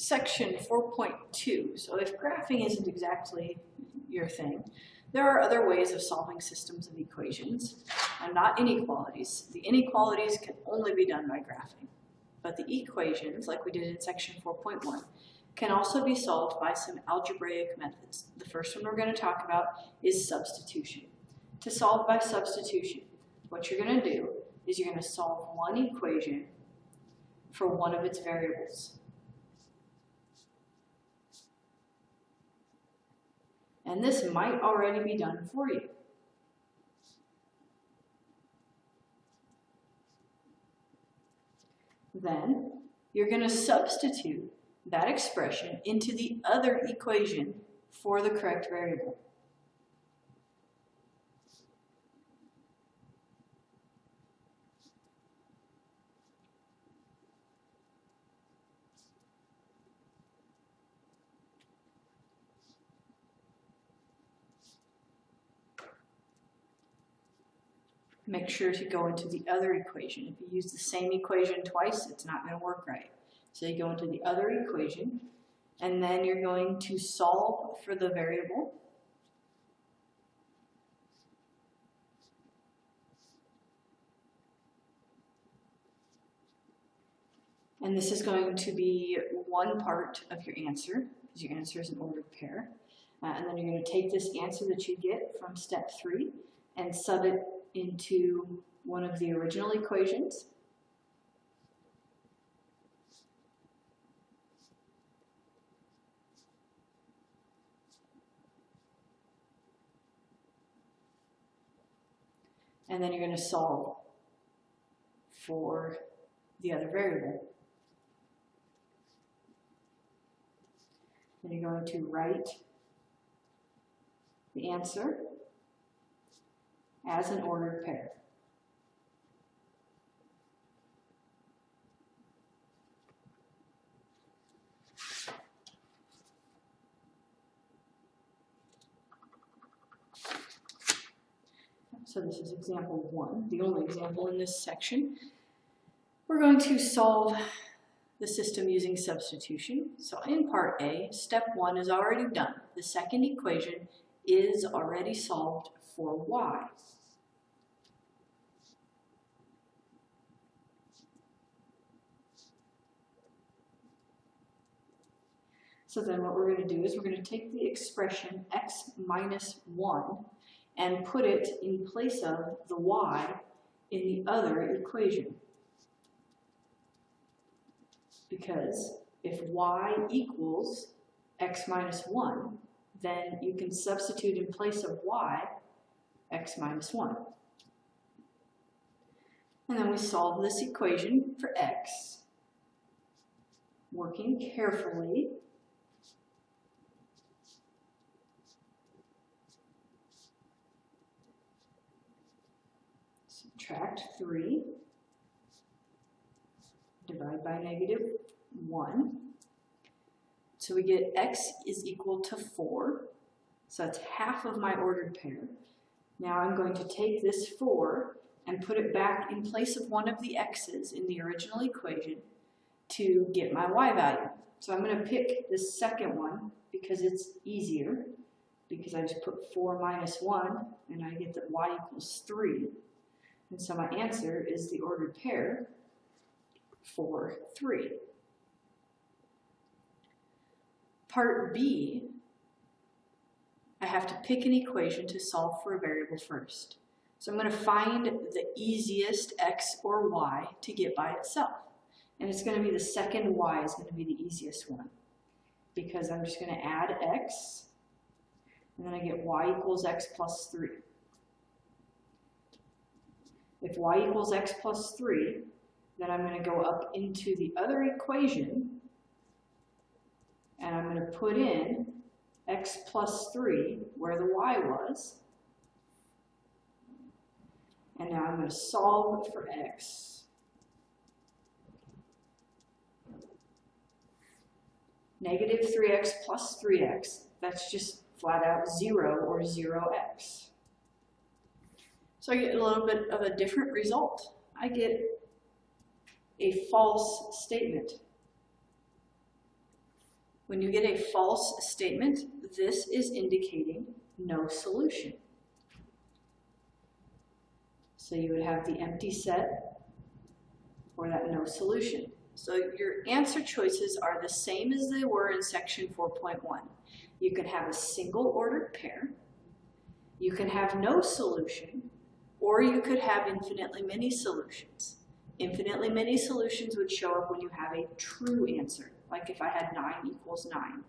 Section 4.2. So if graphing isn't exactly your thing, there are other ways of solving systems of equations, and not inequalities. The inequalities can only be done by graphing. But the equations, like we did in section 4.1, can also be solved by some algebraic methods. The first one we're going to talk about is substitution. To solve by substitution, what you're going to do is you're going to solve one equation for one of its variables. And this might already be done for you. Then you're going to substitute that expression into the other equation for the correct variable. Make sure to go into the other equation. If you use the same equation twice, it's not going to work right. So you go into the other equation, and then you're going to solve for the variable. And this is going to be one part of your answer, because your answer is an ordered pair. And then you're going to take this answer that you get from step 3 and sub it into one of the original equations. And then you're going to solve for the other variable. Then you're going to write the answer as an ordered pair. So this is example 1, the only example in this section. We're going to solve the system using substitution. So in part A, step 1 is already done. The second equation is already solved for y. So then what we're going to do is we're going to take the expression x minus 1 and put it in place of the y in the other equation. Because if y equals x minus 1, then you can substitute in place of y x minus 1. And then we solve this equation for x, working carefully. Subtract 3, divide by -1. So we get x is equal to 4. So that's half of my ordered pair. Now I'm going to take this 4 and put it back in place of one of the x's in the original equation to get my y value. So I'm going to pick this second one because it's easier, because I just put 4 minus 1 and I get that y equals 3. And so my answer is the ordered pair 4, 3. Part B, I have to pick an equation to solve for a variable first. So I'm going to find the easiest x or y to get by itself. And it's going to be the second y is going to be the easiest one, because I'm just going to add x, and then I get y equals x plus 3. If y equals x plus 3, then I'm going to go up into the other equation, and I'm going to put in x plus 3 where the y was. And now I'm going to solve for x. Negative 3x plus 3x, that's just flat out 0 or 0x. So I get a little bit of a different result. I get a false statement. When you get a false statement, this is indicating no solution. So you would have the empty set or that no solution. So your answer choices are the same as they were in section 4.1. You can have a single ordered pair, you can have no solution, or you could have infinitely many solutions. Infinitely many solutions would show up when you have a true answer, like if I had 9 equals 9.